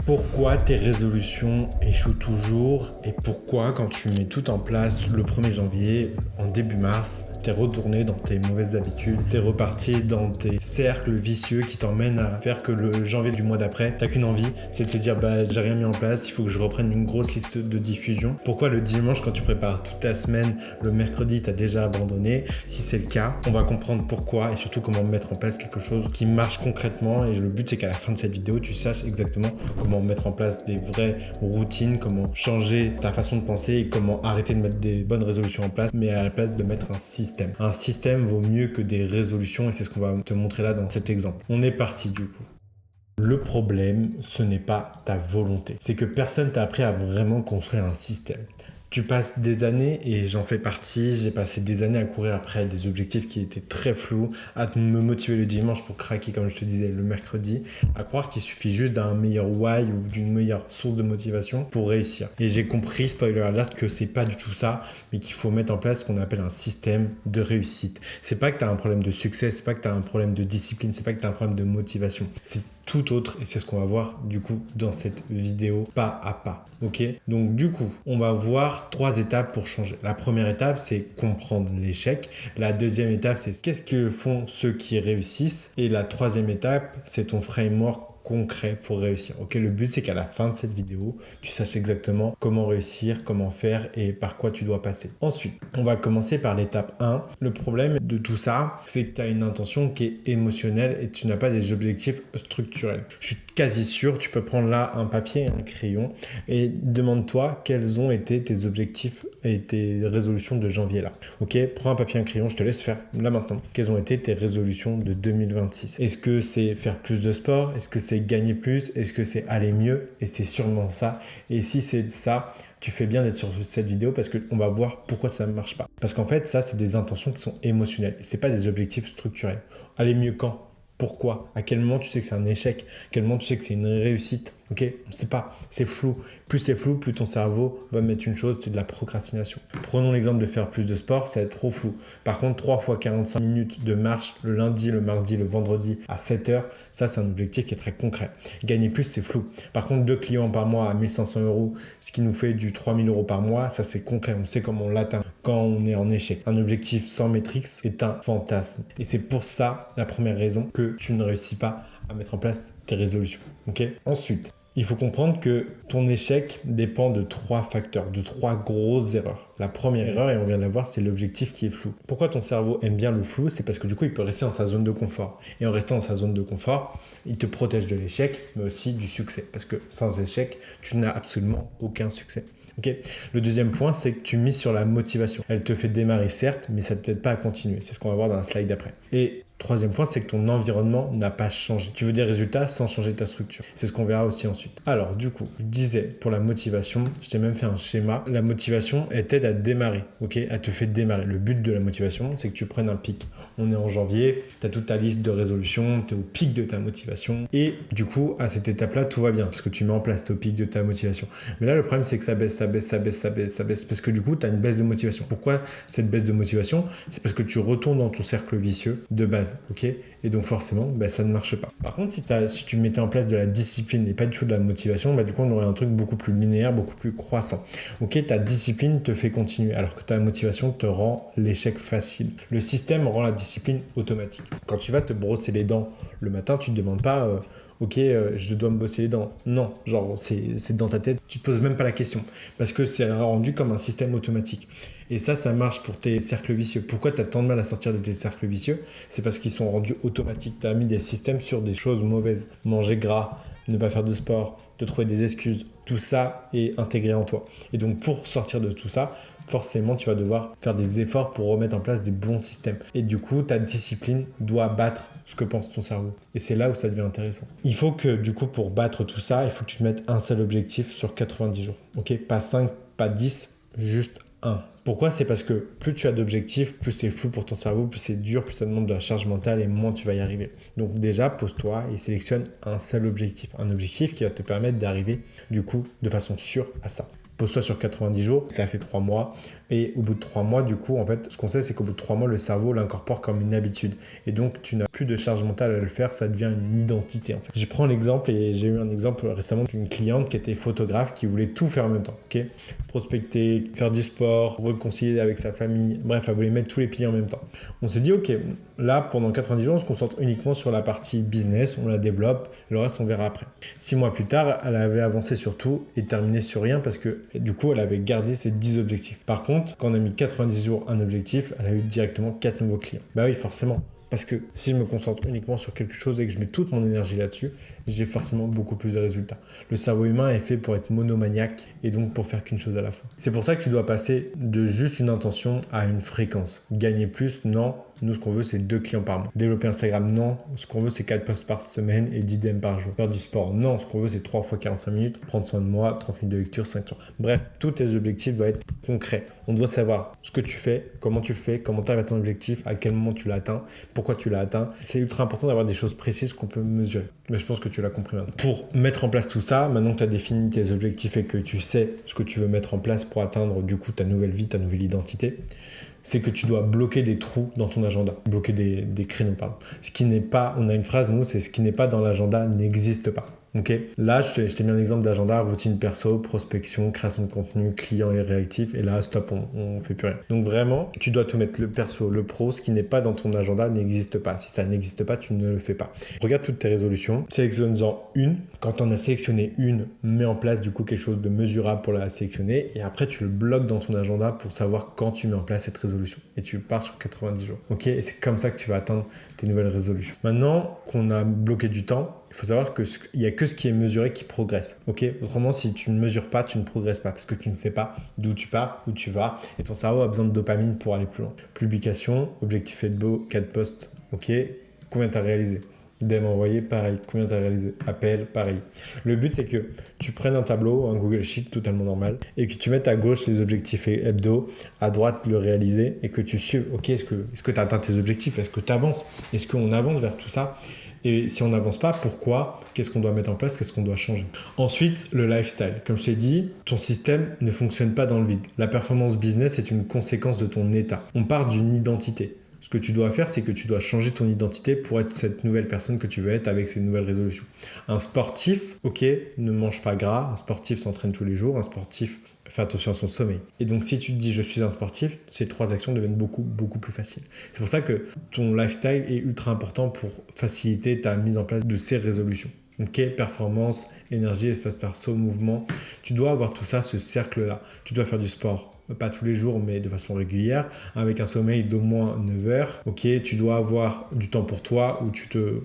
Pourquoi tes résolutions échouent toujours et pourquoi quand tu mets tout en place le 1er janvier, en début mars, t'es retourné dans tes mauvaises habitudes, t'es reparti dans tes cercles vicieux qui t'emmènent à faire que le janvier du mois d'après, t'as qu'une envie, c'est de te dire j'ai rien mis en place, il faut que je reprenne une grosse liste de diffusion. Pourquoi le dimanche quand tu prépares toute ta semaine, le mercredi t'as déjà abandonné? Si c'est le cas, on va comprendre pourquoi et surtout comment mettre en place quelque chose qui marche concrètement, et le but c'est qu'à la fin de cette vidéo tu saches exactement comment mettre en place des vraies routines, comment changer ta façon de penser et comment arrêter de mettre des bonnes résolutions en place, mais à la place de mettre un système. Un système vaut mieux que des résolutions et c'est ce qu'on va te montrer là dans cet exemple. On est parti du coup. Le problème, ce n'est pas ta volonté. C'est que personne t'a appris à vraiment construire un système. Tu passes des années, et j'en fais partie, j'ai passé des années à courir après des objectifs qui étaient très flous, à me motiver le dimanche pour craquer, comme je te disais, le mercredi, à croire qu'il suffit juste d'un meilleur why ou d'une meilleure source de motivation pour réussir. Et j'ai compris, spoiler alert, que c'est pas du tout ça, mais qu'il faut mettre en place ce qu'on appelle un système de réussite. C'est pas que tu as un problème de succès, c'est pas que tu as un problème de discipline, c'est pas que tu as un problème de motivation. C'est tout autre et c'est ce qu'on va voir du coup dans cette vidéo pas à pas. Ok, donc du coup on va voir 3 étapes pour changer. La première étape c'est comprendre l'échec. La deuxième étape c'est qu'est-ce que font ceux qui réussissent, et la troisième étape c'est ton framework concret pour réussir. Ok, le but c'est qu'à la fin de cette vidéo tu saches exactement comment réussir, comment faire et par quoi tu dois passer. Ensuite on va commencer par l'étape 1. Le problème de tout ça c'est que tu as une intention qui est émotionnelle et tu n'as pas des objectifs structurels. Je suis quasi sûr, tu peux prendre là un papier et un crayon et demande-toi quels ont été tes objectifs et tes résolutions de janvier là. Ok, prends un papier et un crayon, je te laisse faire là maintenant. Quelles ont été tes résolutions de 2026? Est-ce que c'est faire plus de sport? Est-ce que c'est gagner plus? Est-ce que c'est aller mieux? Et c'est sûrement ça. Et si c'est ça, tu fais bien d'être sur cette vidéo parce qu'on va voir pourquoi ça ne marche pas. Parce qu'en fait, ça, c'est des intentions qui sont émotionnelles. Ce n'est pas des objectifs structurels. Aller mieux quand? Pourquoi? À quel moment tu sais que c'est un échec? À quel moment tu sais que c'est une réussite? Ok, on ne sait pas, c'est flou. Plus c'est flou, plus ton cerveau va mettre une chose, c'est de la procrastination. Prenons l'exemple de faire plus de sport, ça va être trop flou. Par contre, 3 fois 45 minutes de marche le lundi, le mardi, le vendredi à 7 heures, ça c'est un objectif qui est très concret. Gagner plus, c'est flou. Par contre, 2 clients par mois à 1500 €, ce qui nous fait du 3000 € par mois, ça c'est concret. On sait comment on l'atteint quand on est en échec. Un objectif sans métrique est un fantasme. Et c'est pour ça, la première raison, que tu ne réussis pas à mettre en place tes résolutions. Ok ? Ensuite, il faut comprendre que ton échec dépend de 3 facteurs, de 3 grosses erreurs. La première erreur, et on vient de la voir, c'est l'objectif qui est flou. Pourquoi ton cerveau aime bien le flou? C'est parce que du coup, il peut rester dans sa zone de confort. Et en restant dans sa zone de confort, il te protège de l'échec, mais aussi du succès. Parce que sans échec, tu n'as absolument aucun succès. Okay. Le deuxième point, c'est que tu mises sur la motivation. Elle te fait démarrer certes, mais ça ne t'aide pas à continuer. C'est ce qu'on va voir dans la slide d'après. Et troisième point, c'est que ton environnement n'a pas changé. Tu veux des résultats sans changer ta structure. C'est ce qu'on verra aussi ensuite. Alors du coup, je disais pour la motivation, je t'ai même fait un schéma. La motivation, elle t'aide à démarrer. Ok, elle te fait démarrer. Le but de la motivation, c'est que tu prennes un pic. On est en janvier, tu as toute ta liste de résolutions, tu es au pic de ta motivation. Et du coup, à cette étape-là, tout va bien parce que tu mets en place, tu es au pic de ta motivation. Mais là, le problème, c'est que ça baisse parce que du coup, tu as une baisse de motivation. Pourquoi cette baisse de motivation? C'est parce que tu retournes dans ton cercle vicieux de base. Ok, et donc forcément ça ne marche pas. Par contre, si tu mettais en place de la discipline et pas du tout de la motivation, du coup on aurait un truc beaucoup plus linéaire, beaucoup plus croissant. Ok, ta discipline te fait continuer alors que ta motivation te rend l'échec facile. Le système rend la discipline automatique. Quand tu vas te brosser les dents le matin, tu te demandes pas je dois me brosser les dents. Non, genre c'est dans ta tête, tu te poses même pas la question parce que c'est rendu comme un système automatique. Et ça marche pour tes cercles vicieux. Pourquoi tu as tant de mal à sortir de tes cercles vicieux? C'est parce qu'ils sont rendus automatiques. Tu as mis des systèmes sur des choses mauvaises. Manger gras, ne pas faire de sport, te trouver des excuses. Tout ça est intégré en toi. Et donc pour sortir de tout ça, forcément tu vas devoir faire des efforts pour remettre en place des bons systèmes. Et du coup, ta discipline doit battre ce que pense ton cerveau. Et c'est là où ça devient intéressant. Il faut que du coup, pour battre tout ça, il faut que tu te mettes un seul objectif sur 90 jours. Ok, pas 5, pas 10, juste 1. Pourquoi? C'est parce que plus tu as d'objectifs, plus c'est flou pour ton cerveau, plus c'est dur, plus ça demande de la charge mentale et moins tu vas y arriver. Donc déjà, pose-toi et sélectionne un seul objectif. Un objectif qui va te permettre d'arriver du coup de façon sûre à ça. Pose-toi sur 90 jours, ça fait 3 mois. Et au bout de 3 mois, du coup, en fait, ce qu'on sait, c'est qu'au bout de 3 mois, le cerveau l'incorpore comme une habitude. Et donc, tu n'as plus de charge mentale à le faire, ça devient une identité, en fait. Je prends l'exemple, et j'ai eu un exemple récemment d'une cliente qui était photographe, qui voulait tout faire en même temps, ok ? Prospecter, faire du sport, réconcilier avec sa famille, bref, elle voulait mettre tous les piliers en même temps. On s'est dit, ok, là, pendant 90 jours, on se concentre uniquement sur la partie business, on la développe, le reste, on verra après. 6 mois plus tard, elle avait avancé sur tout et terminé sur rien parce que, du coup, elle avait gardé ses 10 objectifs. Par contre, quand on a mis 90 jours un objectif, elle a eu directement 4 nouveaux clients. Bah oui, forcément. Parce que si je me concentre uniquement sur quelque chose et que je mets toute mon énergie là-dessus, j'ai forcément beaucoup plus de résultats. Le cerveau humain est fait pour être monomaniaque et donc pour faire qu'une chose à la fois. C'est pour ça que tu dois passer de juste une intention à une fréquence. Gagner plus, non. Nous, ce qu'on veut, c'est 2 clients par mois. Développer Instagram, non. Ce qu'on veut, c'est 4 posts par semaine et 10 DM par jour. Faire du sport, non. Ce qu'on veut, c'est 3 fois 45 minutes. Prendre soin de moi, 30 minutes de lecture, 5 jours. Bref, tous tes objectifs doivent être concrets. On doit savoir ce que tu fais, comment tu le fais, comment tu arrives à ton objectif, à quel moment tu l'as atteint, pourquoi tu l'as atteint. C'est ultra important d'avoir des choses précises qu'on peut mesurer. Mais je pense que tu l'as compris maintenant. Pour mettre en place tout ça, maintenant que tu as défini tes objectifs et que tu sais ce que tu veux mettre en place pour atteindre du coup ta nouvelle vie, ta nouvelle identité, c'est que tu dois bloquer des trous dans ton agenda, bloquer des créneaux, pardon. Ce qui n'est pas, on a une phrase, nous, c'est ce qui n'est pas dans l'agenda n'existe pas. Ok, là, je t'ai mis un exemple d'agenda, routine perso, prospection, création de contenu, client et réactif. Et là, stop, on fait plus rien. Donc vraiment, tu dois tout mettre, le perso, le pro, ce qui n'est pas dans ton agenda n'existe pas. Si ça n'existe pas, tu ne le fais pas. Regarde toutes tes résolutions, sélectionne-en une. Quand on a sélectionné une, mets en place du coup quelque chose de mesurable pour la sélectionner. Et après, tu le bloques dans ton agenda pour savoir quand tu mets en place cette résolution. Et tu pars sur 90 jours. Ok, et c'est comme ça que tu vas atteindre tes nouvelles résolutions. Maintenant qu'on a bloqué du temps, il faut savoir qu'il n'y a que ce qui est mesuré qui progresse. Ok, autrement, si tu ne mesures pas, tu ne progresses pas parce que tu ne sais pas d'où tu pars, où tu vas et ton cerveau a besoin de dopamine pour aller plus loin. Publication, objectif est beau, 4 posts. Ok, combien tu as réalisé? DM envoyé, pareil. Combien tu as réalisé? Appel, pareil. Le but, c'est que tu prennes un tableau, un Google Sheet totalement normal et que tu mettes à gauche les objectifs hebdo, à droite le réalisé et que tu suives. Ok, est-ce que tu as atteint tes objectifs? Est-ce que tu avances? Est-ce qu'on avance vers tout ça? Et si on n'avance pas, pourquoi? Qu'est-ce qu'on doit mettre en place? Qu'est-ce qu'on doit changer? Ensuite, le lifestyle. Comme je t'ai dit, ton système ne fonctionne pas dans le vide. La performance business est une conséquence de ton état. On part d'une identité. Ce que tu dois faire, c'est que tu dois changer ton identité pour être cette nouvelle personne que tu veux être avec ces nouvelles résolutions. Un sportif, ok, ne mange pas gras. Un sportif s'entraîne tous les jours. Un sportif fait attention à son sommeil. Et donc, si tu te dis « je suis un sportif », ces 3 actions deviennent beaucoup, beaucoup plus faciles. C'est pour ça que ton lifestyle est ultra important pour faciliter ta mise en place de ces résolutions. Ok, performance, énergie, espace perso, mouvement. Tu dois avoir tout ça, ce cercle-là. Tu dois faire du sport. Pas tous les jours, mais de façon régulière, avec un sommeil d'au moins 9 heures. Ok, tu dois avoir du temps pour toi où tu te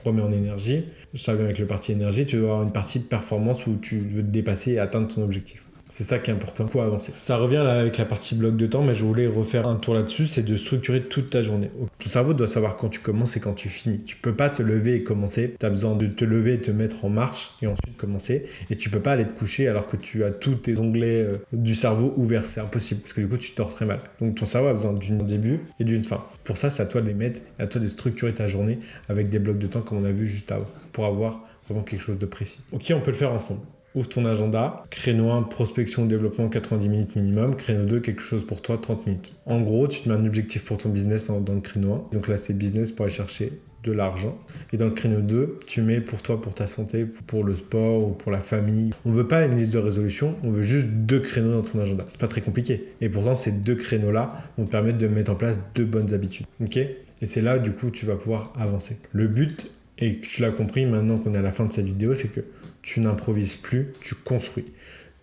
remets en énergie. Ça vient avec le parti énergie. Tu dois avoir une partie de performance où tu veux te dépasser et atteindre ton objectif. C'est ça qui est important pour avancer. Ça revient là avec la partie bloc de temps, mais je voulais refaire un tour là-dessus, c'est de structurer toute ta journée. Ton cerveau doit savoir quand tu commences et quand tu finis. Tu peux pas te lever et commencer. Tu as besoin de te lever et te mettre en marche et ensuite commencer. Et tu peux pas aller te coucher alors que tu as tous tes onglets du cerveau ouverts. C'est impossible parce que du coup, tu dors très mal. Donc ton cerveau a besoin d'un début et d'une fin. Pour ça, c'est à toi de les mettre et à toi de structurer ta journée avec des blocs de temps comme on a vu juste avant pour avoir vraiment quelque chose de précis. Ok, on peut le faire ensemble. Ouvre ton agenda, créneau 1, prospection, développement, 90 minutes minimum, créneau 2, quelque chose pour toi, 30 minutes. En gros, tu te mets un objectif pour ton business dans le créneau 1. Donc là, c'est business pour aller chercher de l'argent. Et dans le créneau 2, tu mets pour toi, pour ta santé, pour le sport ou pour la famille. On ne veut pas une liste de résolutions, on veut juste 2 créneaux dans ton agenda. C'est pas très compliqué. Et pourtant, ces 2 créneaux-là vont te permettre de mettre en place 2 bonnes habitudes. Ok ? Et c'est là, du coup, tu vas pouvoir avancer. Le but, et que tu l'as compris maintenant qu'on est à la fin de cette vidéo, c'est que tu n'improvises plus, tu construis.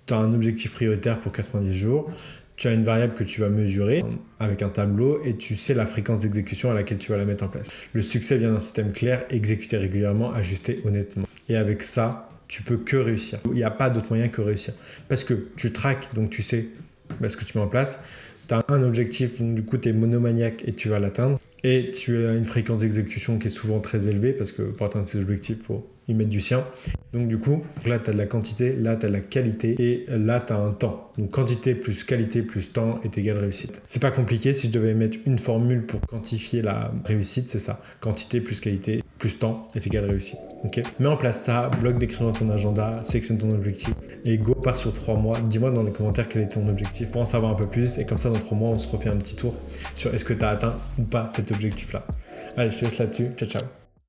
Tu as un objectif prioritaire pour 90 jours, tu as une variable que tu vas mesurer avec un tableau et tu sais la fréquence d'exécution à laquelle tu vas la mettre en place. Le succès vient d'un système clair, exécuté régulièrement, ajusté honnêtement. Et avec ça, tu peux que réussir. Il n'y a pas d'autre moyen que réussir. Parce que tu traques, donc tu sais ce que tu mets en place. Tu as un objectif, donc du coup tu es monomaniaque et tu vas l'atteindre. Et tu as une fréquence d'exécution qui est souvent très élevée parce que pour atteindre ces objectifs, il faut y mettre du sien. Donc du coup, là tu as de la quantité, là tu as de la qualité et là tu as un temps. Donc quantité plus qualité plus temps est égal réussite. C'est pas compliqué, si je devais mettre une formule pour quantifier la réussite, c'est ça. Quantité plus qualité plus temps est égal réussi. Ok. Mets en place ça, bloque des créneaux dans ton agenda, sélectionne ton objectif et go, part sur 3 mois. Dis-moi dans les commentaires quel est ton objectif pour en savoir un peu plus et comme ça dans 3 mois on se refait un petit tour sur est-ce que tu as atteint ou pas cet objectif là. Allez, je te laisse là-dessus, ciao ciao.